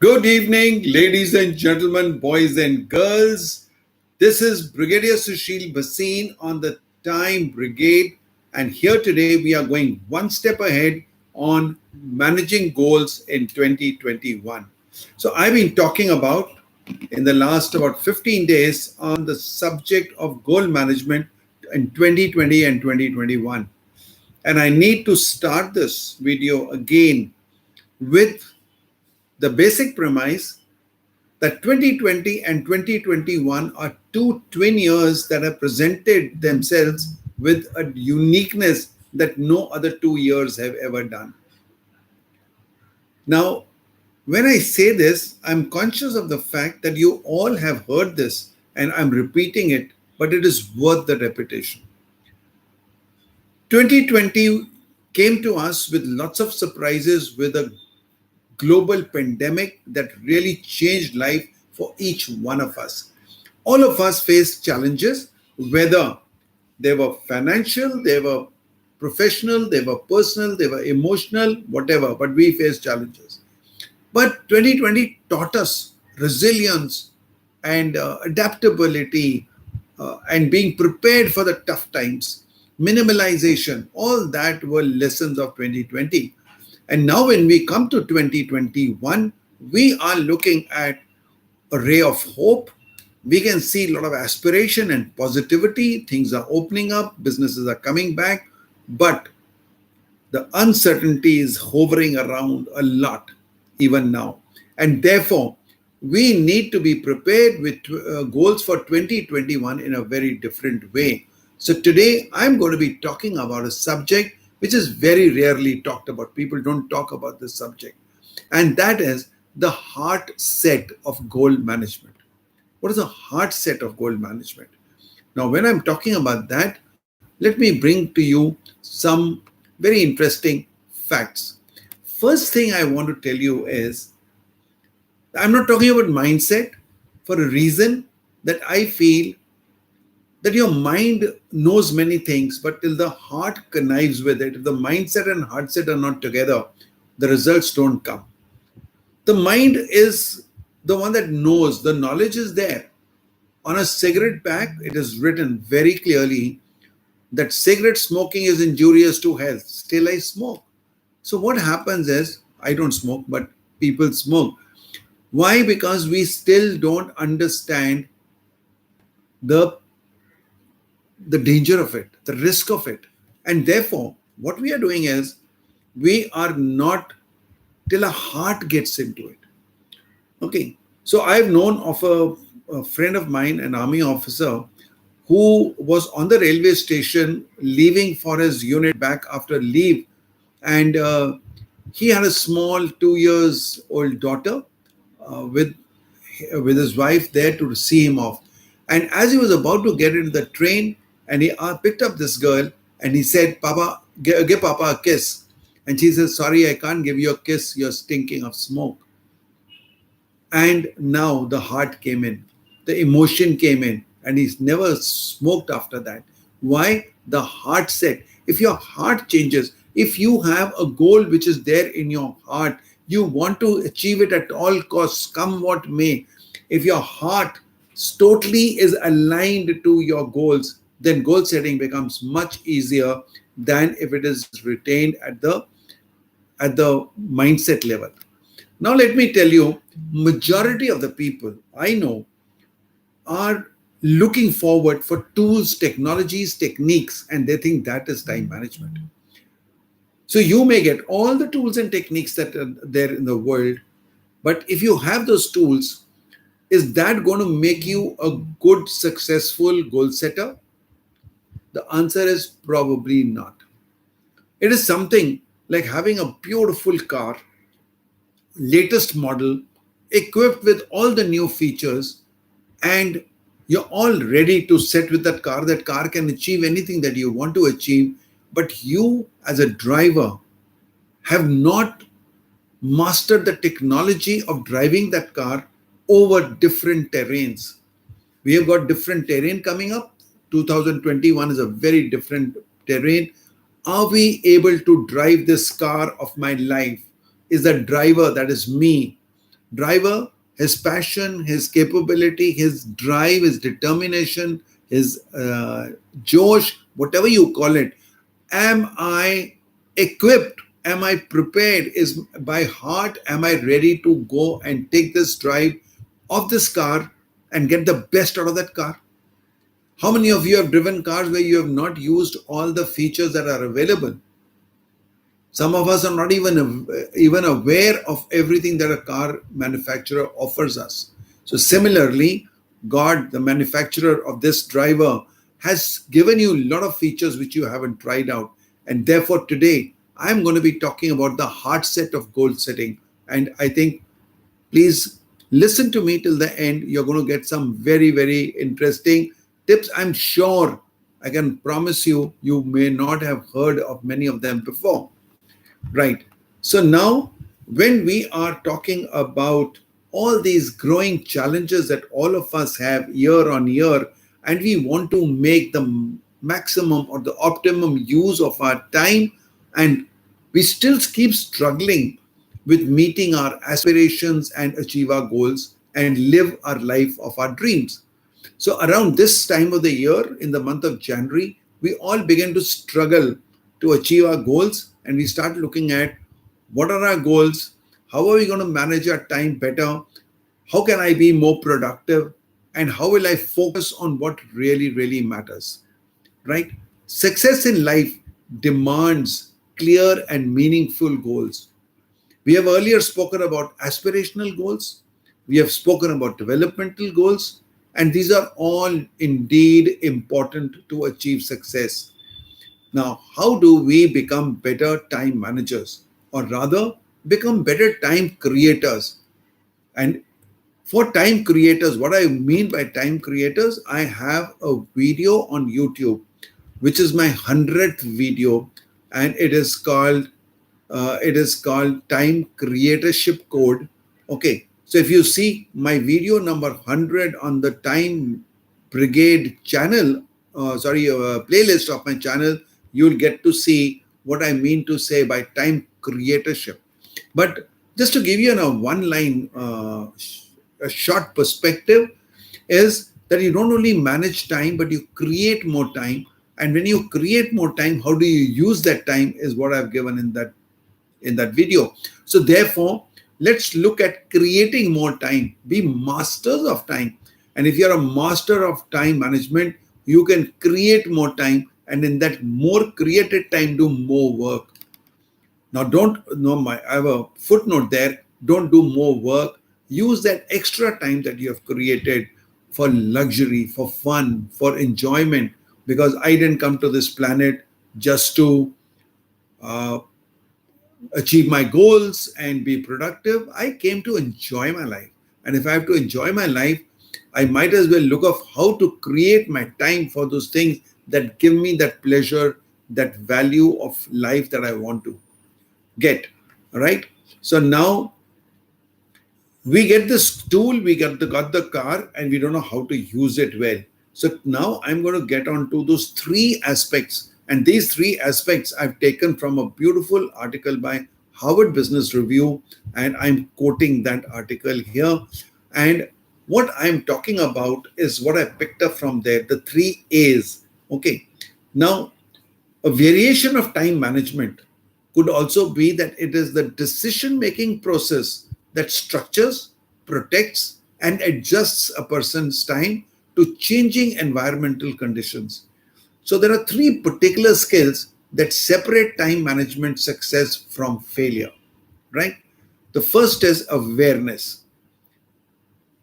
Good evening, ladies and gentlemen, boys and girls. This is Brigadier Sushil Bhasin on the Time Brigade, and here today we are going one step ahead on managing goals in 2021. So, I've been talking about in the last about 15 days on the subject of goal management in 2020 and 2021. And I need to start this video again with the basic premise that 2020 and 2021 are two twin years that have presented themselves with a uniqueness that no other 2 years have ever done. Now, when I say this, I'm conscious of the fact that you all have heard this and I'm repeating it, but it is worth the repetition. 2020 came to us with lots of surprises, with a global pandemic that really changed life for each one of us. All of us faced challenges, whether they were financial, they were professional, they were personal, they were emotional, whatever, but we faced challenges. But 2020 taught us resilience and adaptability and being prepared for the tough times, minimalization, all that were lessons of 2020. And now, when we come to 2021, we are looking at a ray of hope. We can see a lot of aspiration and positivity. Things are opening up, businesses are coming back, but the uncertainty is hovering around a lot, even now. And therefore, we need to be prepared with goals for 2021 in a very different way. So, today I'm going to be talking about a subject which is very rarely talked about. People don't talk about this subject. And that is the heart set of goal management. What is a heart set of goal management? Now, when I'm talking about that, let me bring to you some very interesting facts. First thing I want to tell you is I'm not talking about mindset for a reason that I feel that your mind knows many things, but till the heart connives with it, if the mindset and heart set are not together, the results don't come. The mind is the one that knows, the knowledge is there. On a cigarette pack, it is written very clearly that cigarette smoking is injurious to health. Still, I smoke. So, what happens is, I don't smoke, but people smoke. Why? Because we still don't understand the danger of it, the risk of it. And therefore, what we are doing is we are not till our heart gets into it. Okay. So I've known of a friend of mine, an army officer, who was on the railway station leaving for his unit back after leave. And he had a small 2 years old daughter with his wife there to see him off. And as he was about to get into the train, and he picked up this girl and he said, Papa, give Papa a kiss. And she says, sorry, I can't give you a kiss. You're stinking of smoke. And now the heart came in, the emotion came in, and he's never smoked after that. Why? The heart set. If your heart changes, if you have a goal which is there in your heart, you want to achieve it at all costs, come what may. If your heart totally is aligned to your goals, then goal setting becomes much easier than if it is retained at the mindset level. Now let me tell you, majority of the people I know are looking forward for tools, technologies, techniques, and they think that is time management. So you may get all the tools and techniques that are there in the world, but if you have those tools, is that going to make you a good, successful goal setter? The answer is probably not. It is something like having a beautiful car, latest model, equipped with all the new features, and you're all ready to set with that car. That car can achieve anything that you want to achieve, but you as a driver have not mastered the technology of driving that car over different terrains. We have got different terrain coming up. 2021 is a very different terrain. Are we able to drive this car of my life? Is the driver, that is me, driver, his passion, his capability, his drive, his determination, his josh, whatever you call it. Am I equipped? Am I prepared? Is by heart, am I ready to go and take this drive of this car and get the best out of that car? How many of you have driven cars where you have not used all the features that are available? Some of us are not even aware of everything that a car manufacturer offers us. So similarly, God, the manufacturer of this driver, has given you a lot of features which you haven't tried out. And therefore today, I'm going to be talking about the HAERT-SET of goal setting. And I think, please listen to me till the end. You're going to get some very, very interesting tips. I'm sure, I can promise you, you may not have heard of many of them before. Right. So now, when we are talking about all these growing challenges that all of us have year on year, and we want to make the maximum or the optimum use of our time, and we still keep struggling with meeting our aspirations and achieve our goals and live our life of our dreams. So around this time of the year, in the month of January, we all begin to struggle to achieve our goals, and we start looking at what are our goals, how are we going to manage our time better, how can I be more productive, and how will I focus on what really, really matters, right? Success in life demands clear and meaningful goals. We have earlier spoken about aspirational goals. We have spoken about developmental goals. And these are all indeed important to achieve success. Now, how do we become better time managers, or rather become better time creators? And for time creators, what I mean by time creators, I have a video on YouTube, which is my 100th video, and it is called Time Creatorship Code. Okay, so if you see my video number 100 on the Time Brigade channel, playlist of my channel, you'll get to see what I mean to say by time creatorship. But just to give you a one line, a short perspective, is that you don't only manage time, but you create more time. And when you create more time, how do you use that time is what I've given in that video. So therefore, let's look at creating more time. Be masters of time. And if you're a master of time management, you can create more time, and in that more created time, do more work. Now, I have a footnote there. Don't do more work. Use that extra time that you have created for luxury, for fun, for enjoyment, because I didn't come to this planet just to achieve my goals and be productive. I came to enjoy my life. And if I have to enjoy my life, I might as well look of how to create my time for those things that give me that pleasure, that value of life that I want to get. All right. So now we get this tool, we got the car, and we don't know how to use it well. So now I'm going to get on to those three aspects. And these three aspects I've taken from a beautiful article by Harvard Business Review, and I'm quoting that article here. And what I'm talking about is what I picked up from there, the three A's. Okay. Now, a variation of time management could also be that it is the decision-making process that structures, protects, and adjusts a person's time to changing environmental conditions. So there are three particular skills that separate time management success from failure, right? The first is awareness.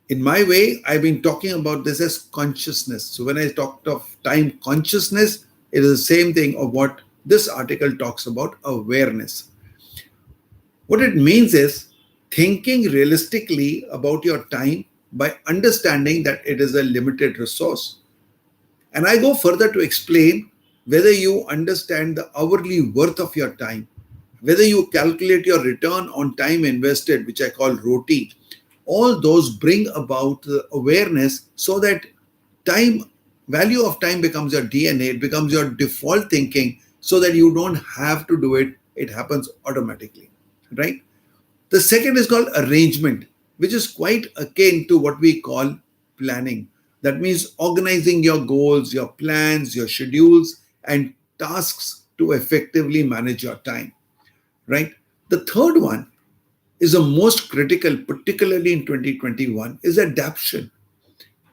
In my way, I've been talking about this as consciousness. So when I talked of time consciousness, it is the same thing of what this article talks about, awareness. What it means is thinking realistically about your time by understanding that it is a limited resource. And I go further to explain whether you understand the hourly worth of your time, whether you calculate your return on time invested, which I call ROTI. All those bring about the awareness so that value of time becomes your DNA, it becomes your default thinking, so that you don't have to do it, it happens automatically, right? The second is called arrangement. which is quite akin to what we call planning. That means organizing your goals, your plans, your schedules, and tasks to effectively manage your time, right? The third one is the most critical, particularly in 2021, is adaptation.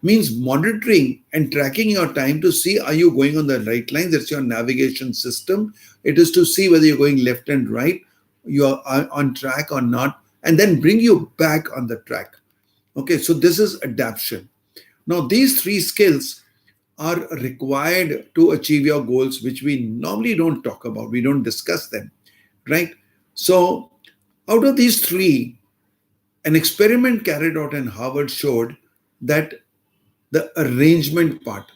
Means monitoring and tracking your time to see are you going on the right lines. That's your navigation system. It is to see whether you're going left and right, you are on track or not, and then bring you back on the track. Okay, so this is adaptation. Now these three skills are required to achieve your goals, which we normally don't talk about, we don't discuss them, right? So out of these three, an experiment carried out in Harvard showed that the arrangement part,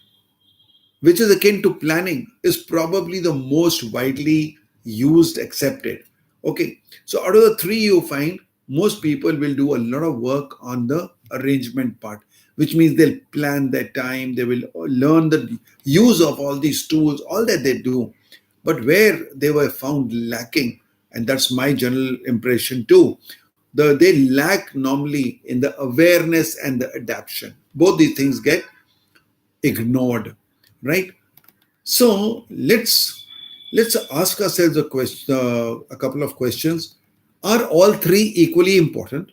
which is akin to planning, is probably the most widely used, accepted. Okay, so out of the three, you find most people will do a lot of work on the arrangement part, which means they'll plan their time, they will learn the use of all these tools, all that they do. But where they were found lacking, and that's my general impression too, they lack normally in the awareness and the adaptation. Both these things get ignored, right? So let's ask ourselves a question, a couple of questions. Are all three equally important?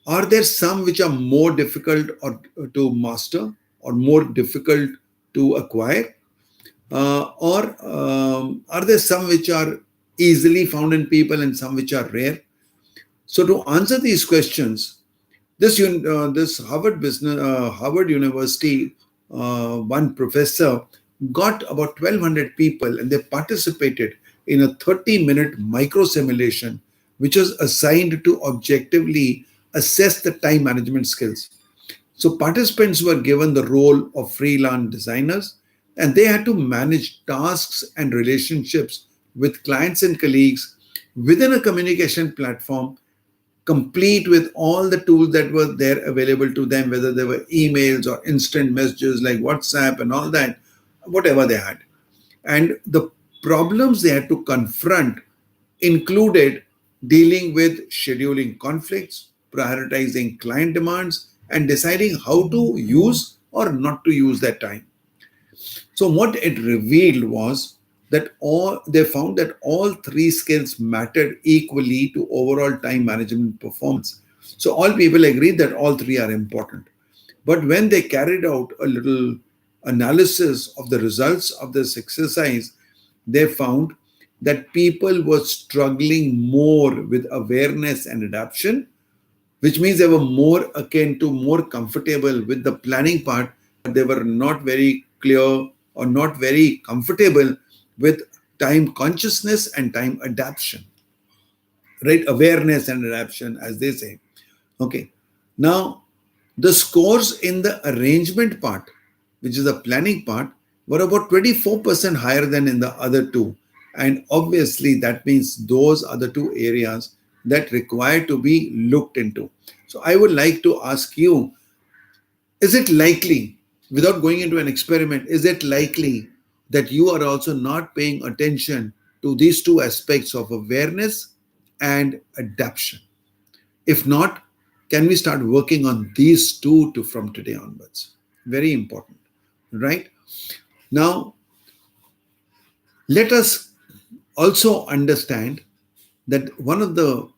Are there some which are more difficult or to master or more difficult to acquire? Or are there some which are easily found in people and some which are rare? So to answer these questions, this Harvard University, one professor got about 1,200 people, and they participated in a 30-minute micro simulation, which was assigned to objectively assess the time management skills. So participants were given the role of freelance designers, and they had to manage tasks and relationships with clients and colleagues within a communication platform, complete with all the tools that were there available to them, whether they were emails or instant messages like WhatsApp and all that, whatever they had. And the problems they had to confront included dealing with scheduling conflicts, prioritizing client demands, and deciding how to use or not to use that time. So what it revealed was that they found that all three skills mattered equally to overall time management performance. So all people agreed that all three are important. But when they carried out a little analysis of the results of this exercise, they found that people were struggling more with awareness and adaptation, which means they were more akin to more comfortable with the planning part, but they were not very clear or not very comfortable with time consciousness and time adaptation, right? Awareness and adaptation, as they say. Okay. Now, the scores in the arrangement part, which is the planning part, were about 24% higher than in the other two. And obviously, that means those are the two areas that require to be looked into. So I would like to ask you, is it likely, without going into an experiment, is it likely that you are also not paying attention to these two aspects of awareness and adaptation? If not, can we start working on these two from today onwards? Very important, right? Now, let us also understand that one of the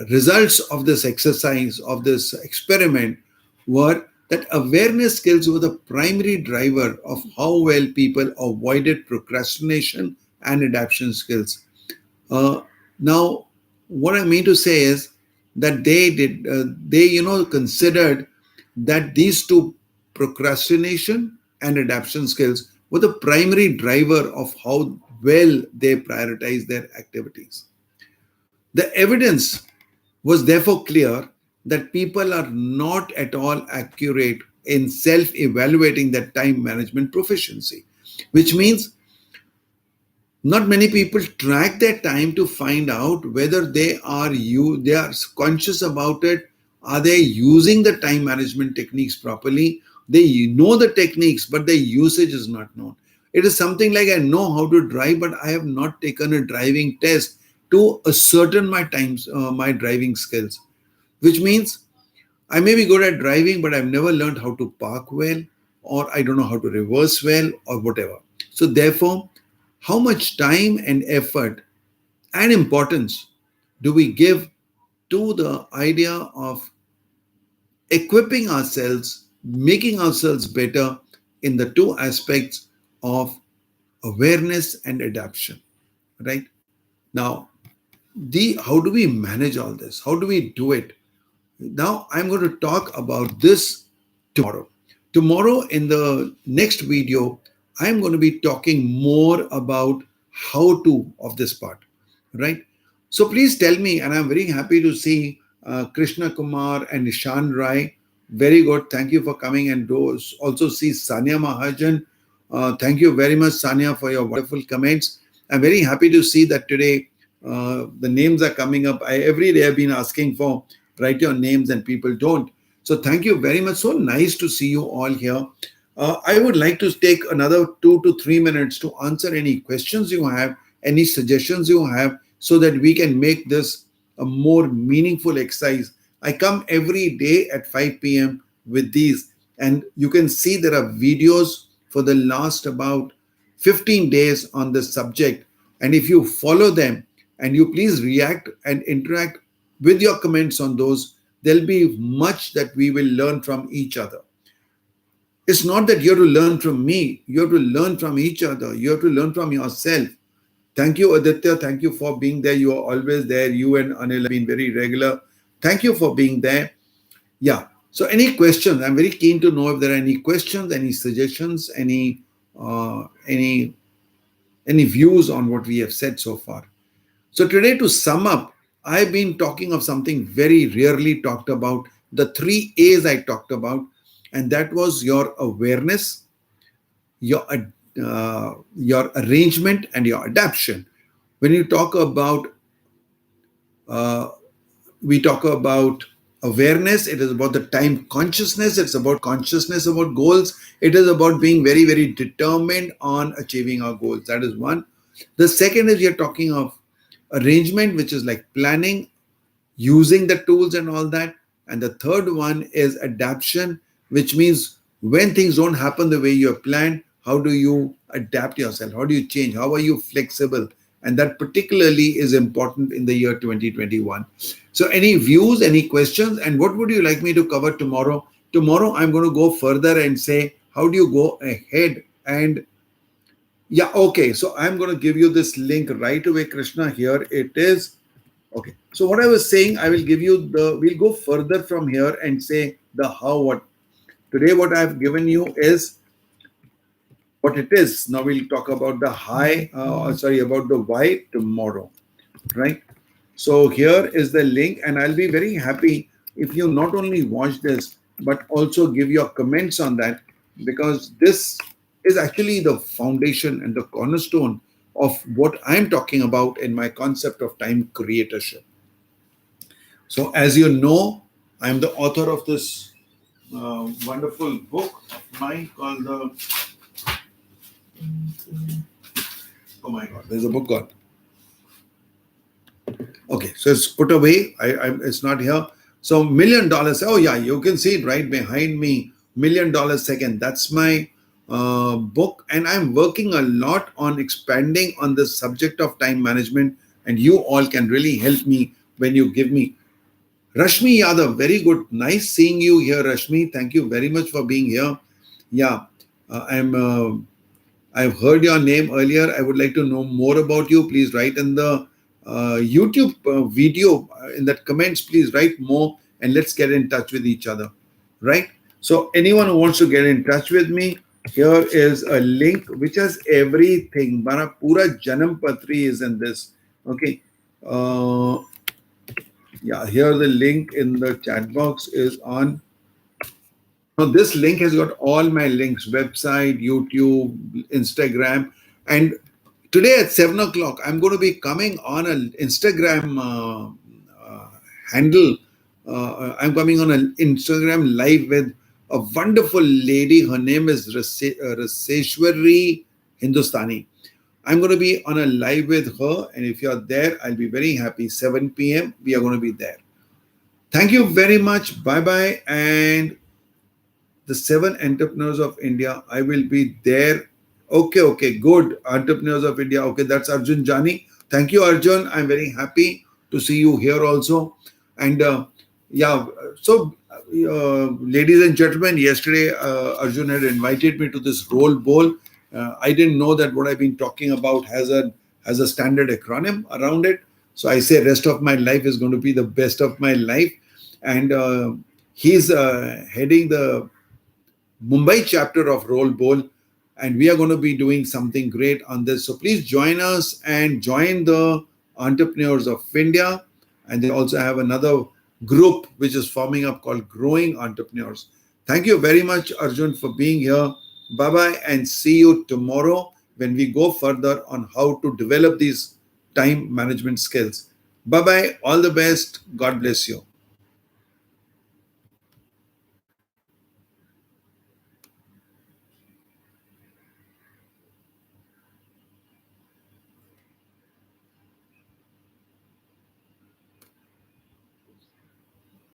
results of this exercise, of this experiment, were that awareness skills were the primary driver of how well people avoided procrastination and adaptation skills. Now, what I mean to say is that they considered that these two, procrastination and adaptation skills, were the primary driver of how well they prioritize their activities. The evidence was therefore clear that people are not at all accurate in self-evaluating their time management proficiency, which means not many people track their time to find out whether they are conscious about it. Are they using the time management techniques properly? They know the techniques, but the usage is not known. It is something like, I know how to drive, but I have not taken a driving test. to ascertain my times, my driving skills, which means I may be good at driving, but I've never learned how to park well, or I don't know how to reverse well, or whatever. So, therefore, how much time and effort and importance do we give to the idea of equipping ourselves, making ourselves better in the two aspects of awareness and adaptation, right? Now, how do we manage all this? How do we do it? Now, I'm going to talk about this tomorrow. Tomorrow, in the next video, I'm going to be talking more about how to of this part, right? So please tell me, and I'm very happy to see Krishna Kumar and Nishan Rai. Very good. Thank you for coming, and also see Sanya Mahajan. Thank you very much, Sanya, for your wonderful comments. I'm very happy to see that today the names are coming up. Every day I've been asking for write your names and people don't. So thank you very much. So nice to see you all here. I would like to take another 2 to 3 minutes to answer any questions you have, any suggestions you have, so that we can make this a more meaningful exercise. I come every day at 5 p.m. with these, and you can see there are videos for the last about 15 days on this subject. And if you follow them and you please react and interact with your comments on those, there'll be much that we will learn from each other. It's not that you have to learn from me, you have to learn from each other, you have to learn from yourself. Thank you, Aditya. Thank you for being there. You are always there. You and Anil have been very regular. Thank you for being there. Yeah. So, any questions? I'm very keen to know if there are any questions, any suggestions, any views on what we have said so far. So today, to sum up, I've been talking of something very rarely talked about, the 3 A's I talked about, and that was your awareness, your arrangement, and your adaptation. When you talk about, we talk about awareness, it is about the time consciousness, it's about consciousness about goals, it is about being very, very determined on achieving our goals. That is one. The second is you're talking of arrangement, which is like planning, using the tools and all that. And the third one is adaptation, which means when things don't happen the way you have planned, how do you adapt yourself? How do you change? How are you flexible? And that particularly is important in the year 2021. So any views, any questions, and what would you like me to cover tomorrow? Tomorrow, I'm going to go further and say, how do you go ahead and yeah, okay. So I'm going to give you this link right away, Krishna. Here it is. Okay. So what I was saying, I will give you we'll go further from here and say the how, what. Today, what I've given you is what it is. Now we'll talk about the about the why tomorrow, right? So here is the link, and I'll be very happy if you not only watch this, but also give your comments on that, because this is actually the foundation and the cornerstone of what I'm talking about in my concept of time creatorship. So as you know, I'm the author of this wonderful book of mine called oh my God, there's a book called. Okay, so it's put away. It's not here. So $1 million. Oh yeah, you can see it right behind me. $1 million second. That's my book, and I'm working a lot on expanding on the subject of time management. And you all can really help me when you give me. Rashmi Yadav, very good. Nice seeing you here, Rashmi. Thank you very much for being here. Yeah, I've heard your name earlier. I would like to know more about you. Please write in the YouTube video, in the comments, please write more, and let's get in touch with each other, right? So anyone who wants to get in touch with me, here is a link which has everything. Mara pura Janam Patri is in this. Okay. Yeah, here the link in the chat box is on. Now this link has got all my links, website, YouTube, Instagram. And today at 7 o'clock, I'm going to be coming on an Instagram handle. I'm coming on an Instagram live with a wonderful lady. Her name is Raseshwari Hindustani. I'm going to be on a live with her, and if you're there, I'll be very happy. 7 p.m. We are going to be there. Thank you very much. Bye bye. And the 7 entrepreneurs of India, I will be there. Okay, good. Entrepreneurs of India. Okay, that's Arjun Jani. Thank you, Arjun. I'm very happy to see you here also. And yeah, so ladies and gentlemen, yesterday Arjun had invited me to this role bowl. I didn't know that what I've been talking about has a standard acronym around it. So I say rest of my life is going to be the best of my life. And he's heading the Mumbai chapter of Roll Bowl, and we are going to be doing something great on this. So please join us and join the entrepreneurs of India. And they also have another group which is forming up called Growing Entrepreneurs. Thank you very much, Arjun, for being here. Bye bye, and see you tomorrow when we go further on how to develop these time management skills. Bye bye. All the best. God bless you.